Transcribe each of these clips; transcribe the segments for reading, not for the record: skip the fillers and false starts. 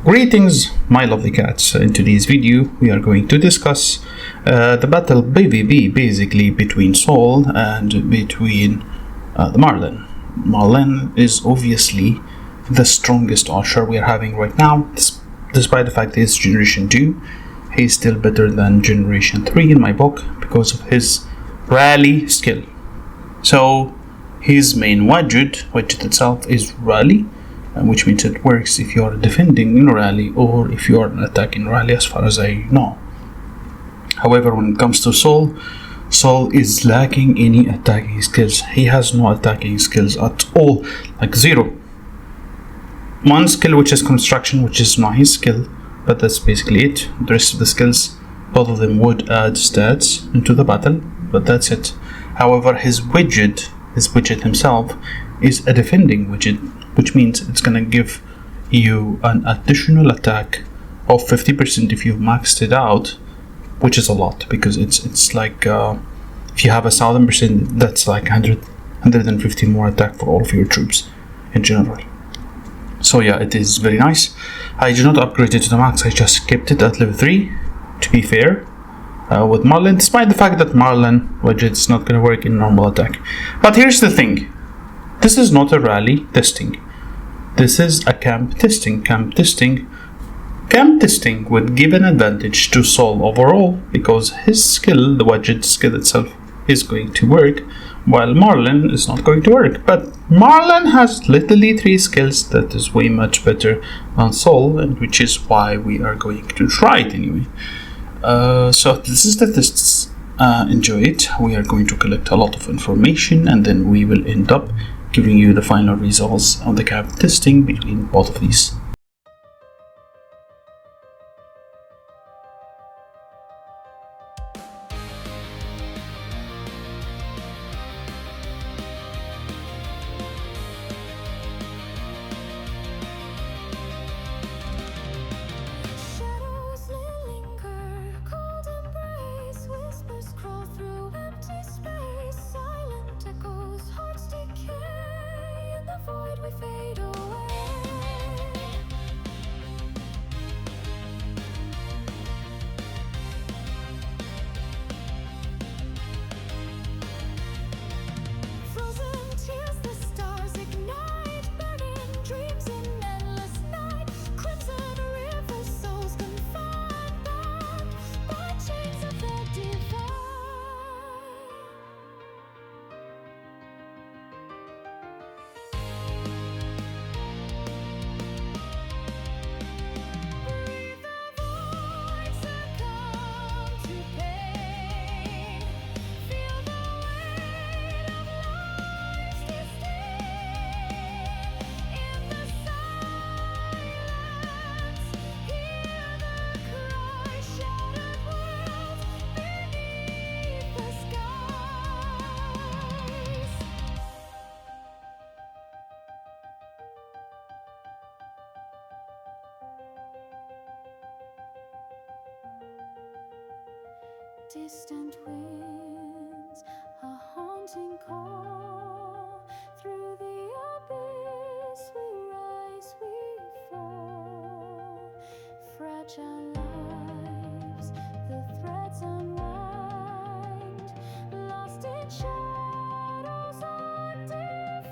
Greetings, my lovely cats. In today's video, we are going to discuss the battle PVP, basically between Saul and between the Marlin. Marlin is obviously the strongest archer we are having right now, despite the fact that he's Generation 2. He's still better than Generation 3 in my book because of his rally skill. So his main widget itself is rally, which means it works if you are defending in rally or if you are attacking rally, as far as I know. However, when it comes to Saul is lacking any attacking skills. He has no attacking skills at all, like zero. One skill, which is construction, which is not his skill, but that's basically it. The rest of the skills, both of them would add stats into the battle, but that's it. However, his widget himself is a defending widget, which means it's gonna give you an additional attack of 50% if you've maxed it out, which is a lot, because it's like if you have 1,000%, that's like 150 more attack for all of your troops in general. So yeah, it is very nice. I did not upgrade it to the max, I just kept it at level 3 to be fair with Marlin, despite the fact that Marlin widget is not gonna work in normal attack. But here's the thing, this is not a rally testing. This is a camp testing. Camp testing would give an advantage to Saul overall because his skill, the widget skill itself, is going to work, while Marlin is not going to work. But Marlin has literally 3 skills that is way much better than Saul, and which is why we are going to try it anyway. So this is the tests. Enjoy it. We are going to collect a lot of information, and then we will end up giving you the final results of the camp testing between both of these. Distant winds, a haunting call. Through the abyss we rise, we fall. Fragile lives, the threads unwind. Lost in shadows undefined.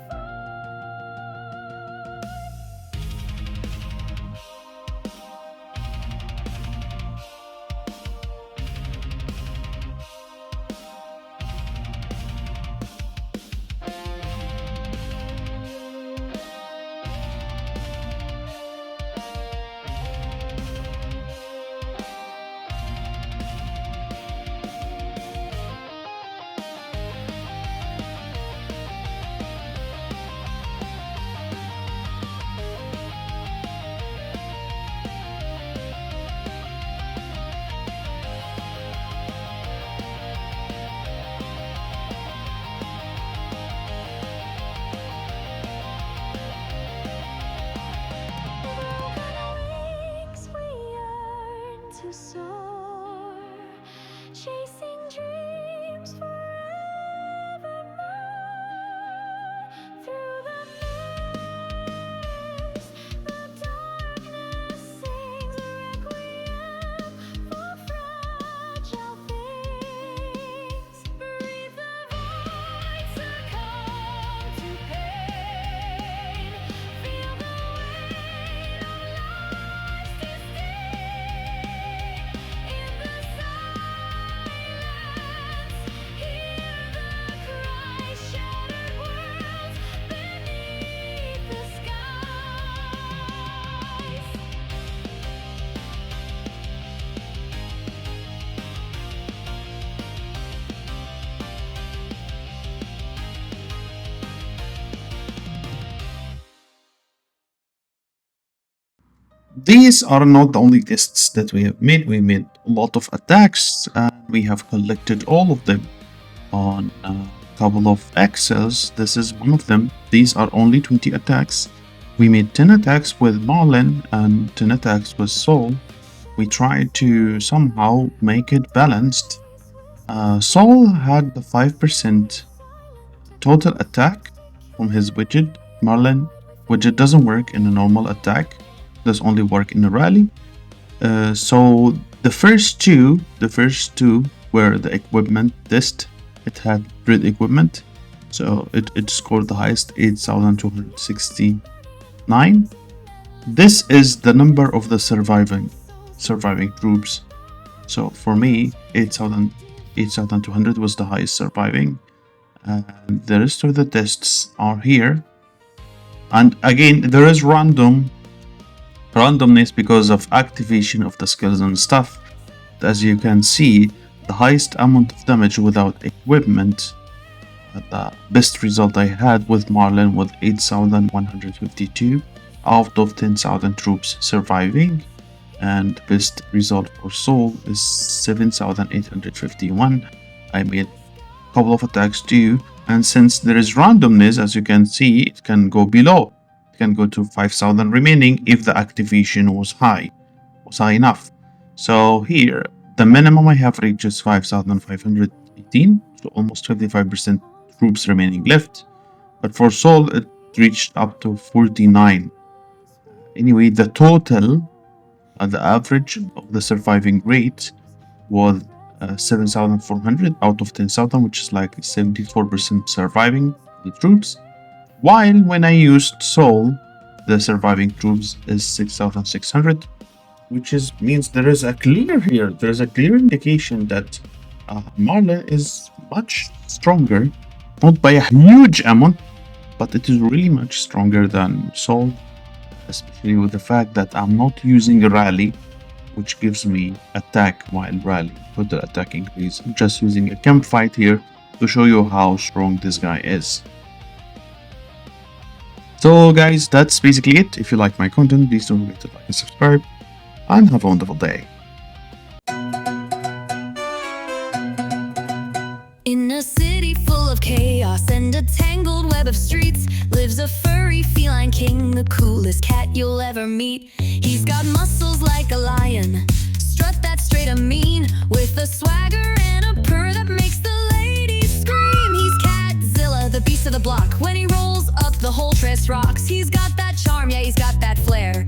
These are not the only tests that we have made. We made a lot of attacks and we have collected all of them on a couple of Excels. This is one of them. These are only 20 attacks. We made 10 attacks with Marlin and 10 attacks with Saul. We tried to somehow make it balanced. Saul had the 5% total attack from his widget. Marlin widget doesn't work in a normal attack, does only work in a rally. So the first two were the equipment test. It had grid equipment, so it scored the highest, 8,269. This is the number of the surviving troops. So for me, 8,200 was the highest surviving, and the rest of the tests are here. And again, there is randomness because of activation of the skills and stuff. As you can see, the highest amount of damage without equipment, the best result I had with Marlin was 8,152 out of 10,000 troops surviving, and best result for Saul is 7,851. I made a couple of attacks too, and since there is randomness, as you can see, it can go below. It can go to 5,000 remaining if the activation was high enough. So here, the minimum I have reached is 5,518, so almost 55% troops remaining left. But for Saul, it reached up to 49. Anyway, the total, the average of the surviving rate was 7,400 out of 10,000, which is like 74% surviving the troops. While when I used Saul, the surviving troops is 6,600, which means there is a clear indication that Marlin is much stronger, not by a huge amount, but it is really much stronger than Saul, especially with the fact that I'm not using a rally, which gives me attack while rally with the attack increase. I'm just using a campfight here to show you how strong this guy is. So guys, that's basically it. If you like my content, please don't forget to like and subscribe, and have a wonderful day. In a city full of chaos and a tangled web of streets lives a furry feline king, the coolest cat you'll ever meet. He's got muscles like a lion, strut that's straight and mean, with a swagger and a purr that makes the ladies scream. He's Catzilla, the beast of the block. When he rolls up, the whole dress rocks. He's got that charm, yeah, he's got that flair.